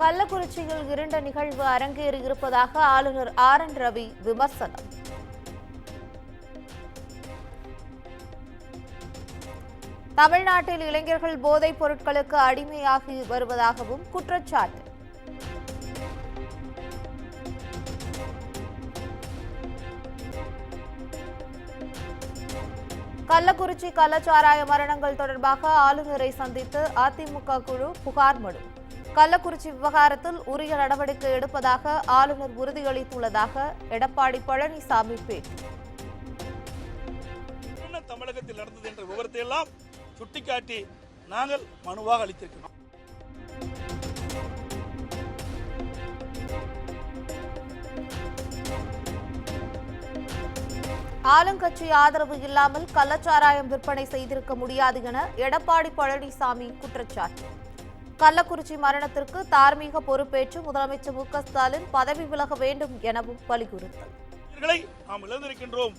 கள்ளக்குறிச்சியில் இருண்ட நிகழ்வு அரங்கேறி இருப்பதாக ஆளுநர் RN ரவி விமர்சனம். தமிழ்நாட்டில் இளைஞர்கள் போதைப் பொருட்களுக்கு அடிமையாகி வருவதாகவும் குற்றச்சாட்டு. கள்ளக்குறிச்சி கள்ளச்சாராய மரணங்கள் தொடர்பாக ஆளுநரை சந்தித்து அதிமுக குழு புகார் மனு. கள்ளக்குறிச்சி விவகாரத்தில் உரிய நடவடிக்கை எடுப்பதாக ஆளுநர் உறுதியளித்துள்ளதாக எடப்பாடி பழனிசாமி பேட்டி. தமிழகத்தில் நடந்தது என்ற விவரத்தை எல்லாம் சுட்டிக்காட்டி நாங்கள் மனுவாக அளித்திருக்கிறோம். ஆளுங்கட்சி ஆதரவு இல்லாமல் கள்ளச்சாராயம் விற்பனை செய்திருக்க முடியாது என எடப்பாடி பழனிசாமி குற்றச்சாட்டு. கள்ளக்குறிச்சி மரணத்திற்கு தார்மீக பொறுப்பேற்று முதலமைச்சர் மு.க. ஸ்டாலின் பதவி விலக வேண்டும் எனவும் வலியுறுத்தல். நாம் இழந்திருக்கின்றோம்.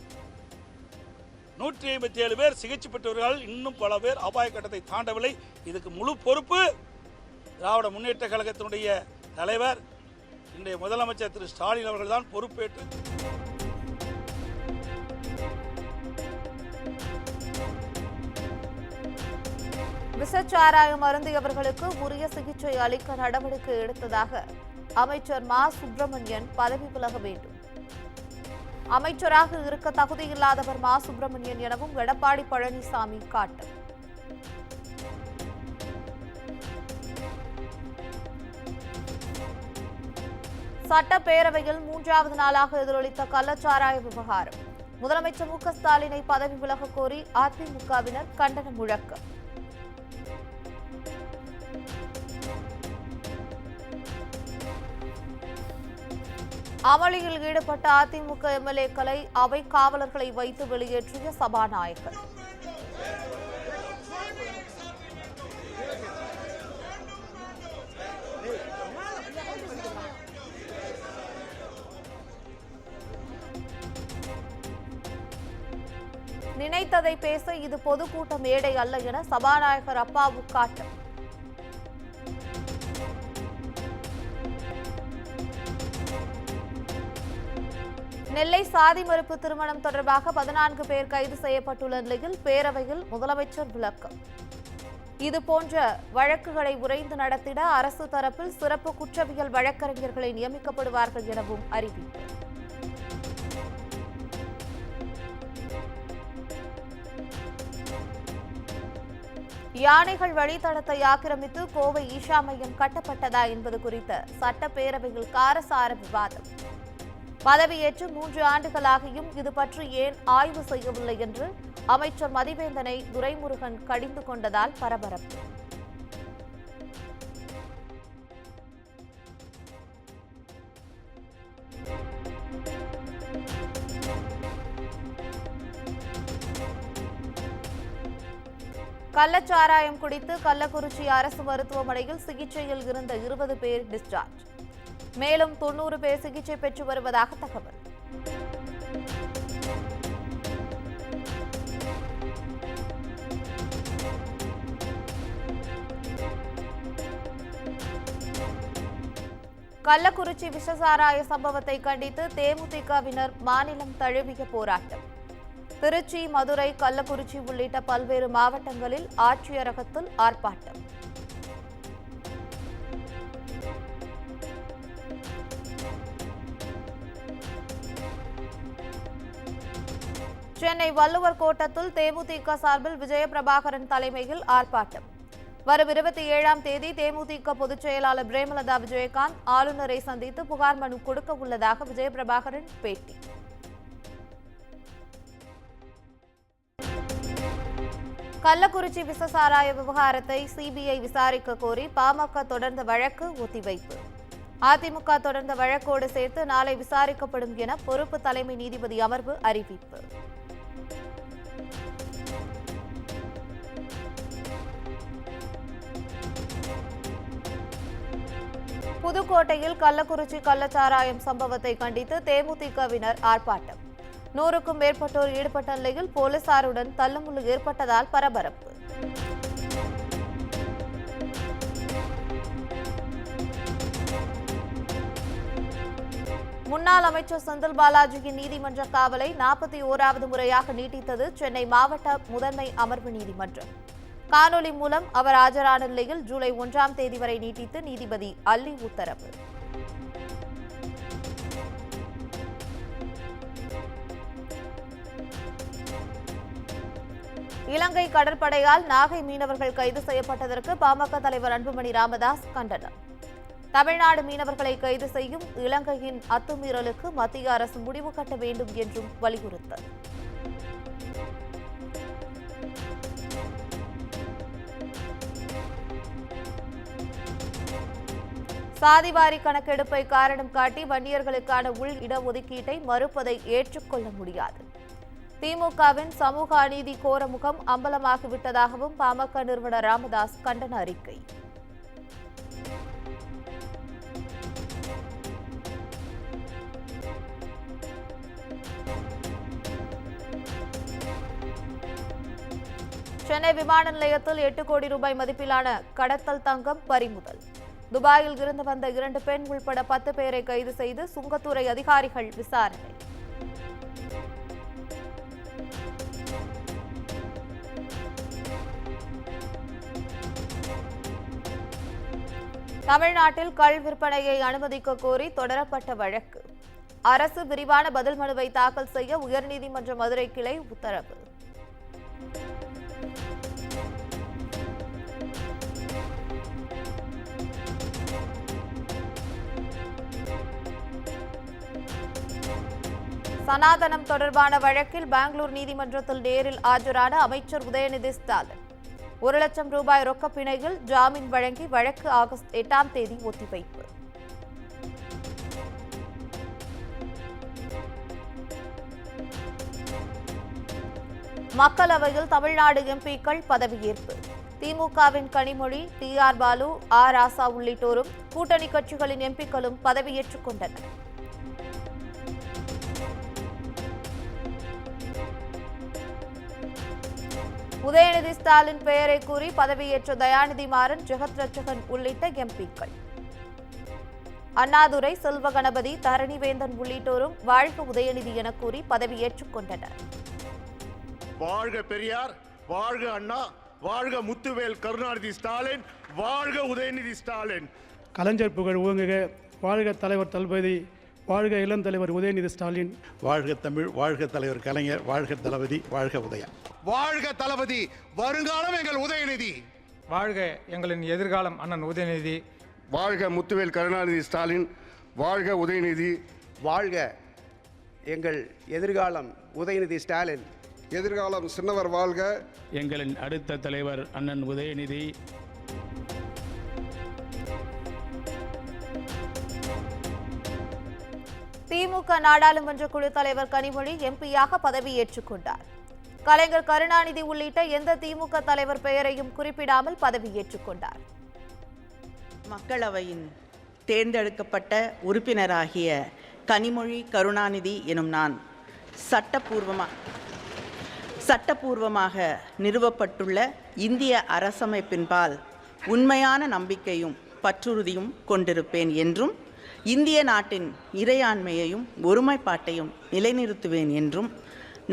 157 பேர் சிகிச்சை பெற்றவர்கள், இன்னும் பல பேர் அபாய கட்டத்தை தாண்டவில்லை. இதுக்கு முழு பொறுப்பு திராவிட முன்னேற்ற கழகத்தினுடைய தலைவர் இன்றைய முதலமைச்சர் திரு ஸ்டாலின் அவர்கள்தான் பொறுப்பேற்று விஷச்சாராயம் அருந்தியவர்களுக்கு உரிய சிகிச்சை அளிக்க நடவடிக்கை எடுத்ததாக அமைச்சர் மா. சுப்பிரமணியன் பதவி விலக வேண்டும். அமைச்சராக இருக்க தகுதியில்லாதவர் மா. சுப்பிரமணியன் எனவும் எடப்பாடி பழனிசாமி காட்டம். சட்டப்பேரவையில் 3வது நாளாக எதிரொலித்த கள்ளச்சாராய விவகாரம். முதலமைச்சர் மு.க. ஸ்டாலினை பதவி விலக கோரி அதிமுகவினர் கண்டன முழக்கம். அமளியில் ஈடுபட்ட அதிமுக எம்எல்ஏக்களை அவை காவலர்களை வைத்து வெளியேற்றிய சபாநாயகர். நினைத்ததை பேச இது பொதுக்கூட்ட மேடை அல்ல என சபாநாயகர் அப்பாவு காட்டம். நெல்லை சாதி மறுப்பு திருமணம் தொடர்பாக 14 பேர் கைது செய்யப்பட்டுள்ள நிலையில் பேரவையில் முதலமைச்சர் விளக்கம். இதுபோன்ற வழக்குகளை விரைந்து நடத்திட அரசு தரப்பில் சிறப்பு குற்றவியல் வழக்கறிஞர்களை நியமிக்கப்படுவார்கள் எனவும் அறிவிப்பு. யானைகள் வழித்தடத்தை ஆக்கிரமித்து கோவை ஈஷா மையம் கட்டப்பட்டதா என்பது குறித்த சட்டப்பேரவையில் காரசார விவாதம். பதவியேற்று 3 ஆண்டுகளாகியும் இது பற்றி ஏன் ஆய்வு செய்யவில்லை என்று அமைச்சர் மதிவேந்தனை துரைமுருகன் கடிந்து கொண்டதால் பரபரப்பு. கள்ளச்சாராயம் குடித்து கள்ளக்குறிச்சி அரசு மருத்துவமனையில் சிகிச்சையில் இருந்த 20 பேர் டிஸ்சார்ஜ். மேலும் 90 பேர் சிகிச்சை பெற்று வருவதாக தகவல். கள்ளக்குறிச்சி விஷசாராய சம்பவத்தை கண்டித்து தேமுதிகவினர் மாநிலம் தழுவிய போராட்டம். திருச்சி, மதுரை, கள்ளக்குறிச்சி உள்ளிட்ட பல்வேறு மாவட்டங்களில் ஆட்சியரகத்தில் ஆர்ப்பாட்டம். சென்னை வள்ளுவர் கோட்டத்தில் தேமுதிக சார்பில் விஜயபிரபாகரன் தலைமையில் ஆர்ப்பாட்டம். வரும் 27ஆம் தேதி தேமுதிக பொதுச் செயலாளர் பிரேமலதா விஜயகாந்த் ஆளுநரை சந்தித்து புகார் மனு கொடுக்க உள்ளதாக விஜயபிரபாகரன் பேட்டி. கள்ளக்குறிச்சி விஷசாராய விவகாரத்தை சிபிஐ விசாரிக்க கோரி பாமக தொடர்ந்த வழக்கு ஒத்திவைப்பு. அதிமுக தொடர்ந்த வழக்கோடு சேர்த்து நாளை விசாரிக்கப்படும் என பொறுப்பு தலைமை நீதிபதி அமர்வு அறிவிப்பு. புதுக்கோட்டையில் கள்ளக்குறிச்சி கள்ளச்சாராயம் சம்பவத்தை கண்டித்து தேமுதிகவினர் ஆர்ப்பாட்டம். 100க்கும் மேற்பட்டோர் ஈடுபட்ட நிலையில் போலீசாருடன் தள்ளுமுள்ளு ஏற்பட்டதால் பரபரப்பு. முன்னாள் அமைச்சர் செந்தில் பாலாஜியின் நீதிமன்ற காவலை 41வது முறையாக நீட்டித்தது சென்னை மாவட்ட முதன்மை அமர்வு நீதிமன்றம். காணொலி மூலம் அவர் ஆஜரான நிலையில் ஜூலை 1ஆம் தேதி வரை நீட்டித்து நீதிபதி அல்லி உத்தரவு. இலங்கை கடற்படையால் நாகை மீனவர்கள் கைது செய்யப்பட்டதற்கு பாமக தலைவர் அன்புமணி ராமதாஸ் கண்டனம். தமிழ்நாடு மீனவர்களை கைது செய்யும் இலங்கையின் அத்துமீறலுக்கு மத்திய அரசு முடிவு கட்ட வேண்டும் என்றும் வலியுறுத்தல். சாதிவாரி கணக்கெடுப்பை காரணம் காட்டி வன்னியர்களுக்கான உள் இடஒதுக்கீட்டை மறுப்பதை ஏற்றுக்கொள்ள முடியாது. திமுகவின் சமூக அநீதி கோர முகம் அம்பலமாகிவிட்டதாகவும் பாமக நிறுவனர் ராமதாஸ் கண்டன அறிக்கை. சென்னை விமான நிலையத்தில் 8 கோடி ரூபாய் மதிப்பிலான கடத்தல் தங்கம் பறிமுதல். துபாயில் இருந்து வந்த 2 பெண் உள்பட 10 பேரை கைது செய்து சுங்கத்துறை அதிகாரிகள் விசாரணை. தமிழ்நாட்டில் கள் விற்பனையை அனுமதிக்க கோரி தொடரப்பட்ட வழக்கு. அரசு விரிவான பதில் மனுவை தாக்கல் செய்ய உயர்நீதிமன்ற மதுரை கிளை உத்தரவு. சனாதனம் தொடர்பான வழக்கில் பெங்களூர் நீதிமன்றத்தில் நேரில் ஆஜரான அமைச்சர் உதயநிதி ஸ்டாலின் 1 லட்சம் ரூபாய் ரொக்க பிணையில் ஜாமீன் வழங்கி வழக்கு ஆகஸ்ட் 8ஆம் தேதி ஒத்திவைப்பு. மக்களவையில் தமிழ்நாடு எம்பிக்கள் பதவியேற்பு. திமுகவின் கனிமொழி, TR பாலு, R ராசா உள்ளிட்டோரும் கூட்டணி கட்சிகளின் எம்பிக்களும் பதவியேற்றுக் கொண்டனர். உதயநிதி ஸ்டாலின் பெயரை கூறி பதவியேற்ற தயாநிதி மாறன், ஜெகத் ரட்சகன் உள்ளிட்ட எம்பிக்கள். அண்ணாதுரை, செல்வ கணபதி, தரணிவேந்தன் உள்ளிட்டோரும் வாழ்க உதயநிதி என கூறி பதவியேற்றுக் கொண்டனர். வாழ்க பெரியார், வாழ்க அண்ணா, வாழ்க முத்துவேல் கருணாநிதி ஸ்டாலின், வாழ்க உதயநிதி ஸ்டாலின். கலைஞர் புகழ் ஓங்குக, வாழ்க தலைவர் தளபதி, வாழ்க இளம் தலைவர் உதயநிதி ஸ்டாலின். வாழ்க தமிழ், வாழ்க தலைவர் கலைஞர், வாழ்க தளபதி, வாழ்க உதயா. வாழ்க தளபதி, வருங்காலம் எங்கள் உதயநிதி. வாழ்க எங்களின் எதிர்காலம் அண்ணன் உதயநிதி. வாழ்க முத்துவேல் கருணாநிதி ஸ்டாலின், வாழ்க உதயநிதி. வாழ்க எங்கள் எதிர்காலம் உதயநிதி ஸ்டாலின். எதிர்காலம் சின்னவர் வாழ்க. எங்களின் அடுத்த தலைவர் அண்ணன் உதயநிதி. திமுக நாடாளுமன்ற குழு தலைவர் கனிமொழி எம்பியாக பதவியேற்றுக் கொண்டார். கலைஞர் கருணாநிதி உள்ளிட்ட எந்த திமுக தலைவர் பெயரையும் குறிப்பிடாமல் பதவியேற்றுக் கொண்டார். மக்களவையின் தேர்ந்தெடுக்கப்பட்ட உறுப்பினராகிய கனிமொழி கருணாநிதி எனும் நான் சட்டப்பூர்வமாக நிறுவப்பட்டுள்ள இந்திய அரசமைப்பின்பால் உண்மையான நம்பிக்கையும் பற்றுறுதியும் கொண்டிருப்பேன் என்றும் இந்திய நாட்டின் இறையாண்மையையும் ஒருமைப்பாட்டையும் நிலைநிறுத்துவேன் என்றும்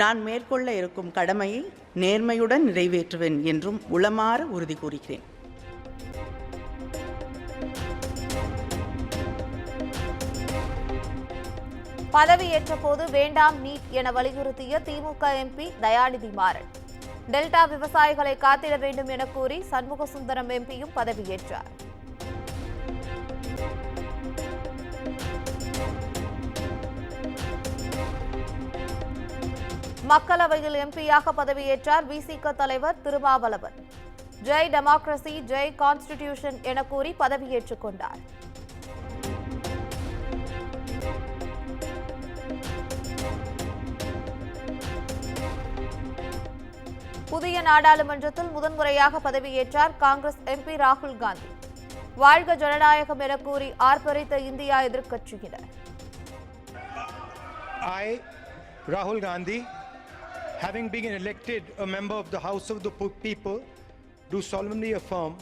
நான் மேற்கொள்ள இருக்கும் கடமையை நேர்மையுடன் நிறைவேற்றுவேன் என்றும் உளமாற உறுதி கூறுகிறேன். பதவியேற்ற போது வேண்டாம் நீட் என வலியுறுத்திய திமுக எம்பி தயாநிதி மாறன், டெல்டா விவசாயிகளை காத்திட வேண்டும் என கூறி சண்முக சுந்தரம் எம்பியும் பதவியேற்றார். மக்களவையில் எம்பியாக பதவியேற்றார் விசிக தலைவர் திருமாவளவன். ஜெய் டெமோக்ரசி, ஜெய் கான்ஸ்டிடியூஷன் என கூறி பதவியேற்றுக் கொண்டார். புதிய நாடாளுமன்றத்தில் முதன்முறையாக பதவியேற்றார் காங்கிரஸ் எம்பி ராகுல் காந்தி. வாழ்க ஜனநாயகம் என கூறி ஆர்ப்பரித்த இந்தியா எதிர்க்கட்சியினர். I, Rahul Gandhi, having been elected a member of the House of the People, do solemnly affirm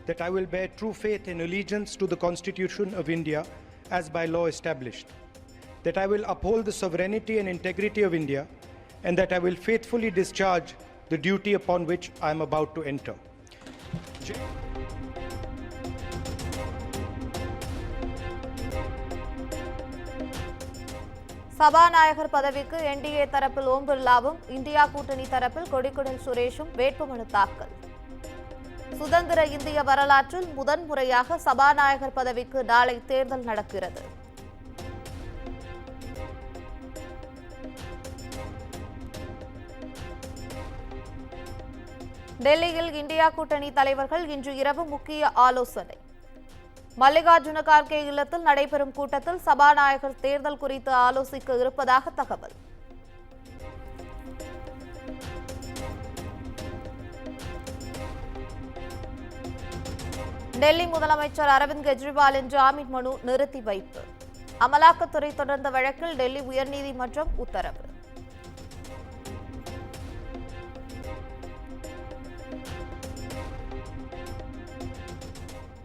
that I will bear true faith and allegiance to the Constitution of India as by law established, that I will uphold the sovereignty and integrity of India, and that I will faithfully discharge the duty upon which I am about to enter. சபாநாயகர் பதவிக்கு NDA தரப்பில் ஓம் பிர்லாவும் India கூட்டணி தரப்பில் கொடிக்குடல் சுரேஷும் வேட்புமனு தாக்கல். சுதந்திர இந்திய வரலாற்றில் முதன்முறையாக சபாநாயகர் பதவிக்கு நாளை தேர்தல் நடக்கிறது. டெல்லியில் இந்தியா கூட்டணி தலைவர்கள் இன்று இரவு முக்கிய ஆலோசனை. மல்லிகார்ஜுன கார்கே இல்லத்தில் நடைபெறும் கூட்டத்தில் சபாநாயகர் தேர்தல் குறித்து ஆலோசிக்க இருப்பதாக தகவல். டெல்லி முதலமைச்சர் அரவிந்த் கெஜ்ரிவாலின் ஜாமீன் மனு நிறுத்தி வைப்பு. அமலாக்கத்துறை தொடர்ந்த வழக்கில் டெல்லி உயர்நீதிமன்றம் உத்தரவு.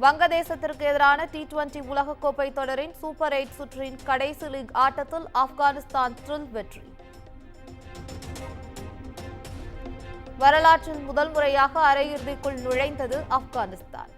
வங்கதேசத்திற்கு எதிரான T20 உலகக்கோப்பை தொடரின் சூப்பர் 8 சுற்றின் கடைசி லீக் ஆட்டத்தில் ஆப்கானிஸ்தான் த்ரில் வெற்றி. வரலாற்றில் முதல் முறையாக அரையிறுதிக்குள் நுழைந்தது ஆப்கானிஸ்தான்.